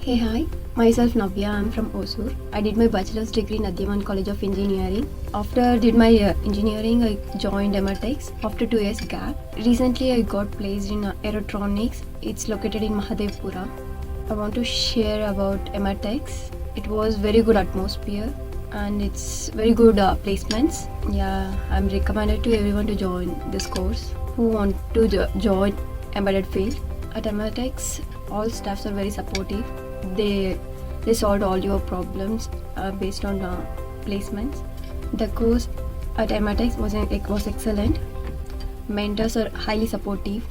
Hey, hi. Myself Navya. I'm from Osur. I did my bachelor's degree in Adyaman College of Engineering. After did my engineering, I joined Emertxe after 2 years gap. Recently, I got placed in AEROTRONIX. It's located in Mahadevpura. I want to share about Emertxe. It was very good atmosphere and it's very good placements. Yeah, I'm recommended to everyone to join this course who want to join embedded field. At Emertxe, all staffs are very supportive. They solved all your problems based on placements. The course at Emertxe was excellent. Mentors are highly supportive.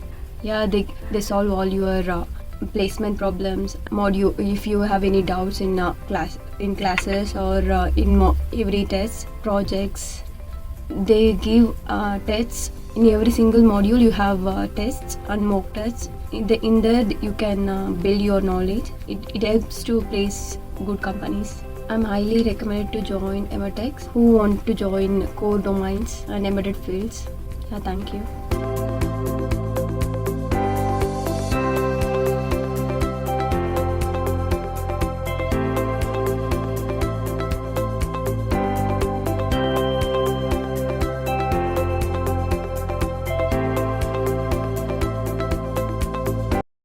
Yeah, they solve all your placement problems. Module if you have any doubts in classes or every test projects. They give tests in every single module. You have tests and mock tests. In there you can build your knowledge. It helps to place good companies. I'm highly recommended to join Emertxe who want to join core domains and embedded fields. Yeah, thank you.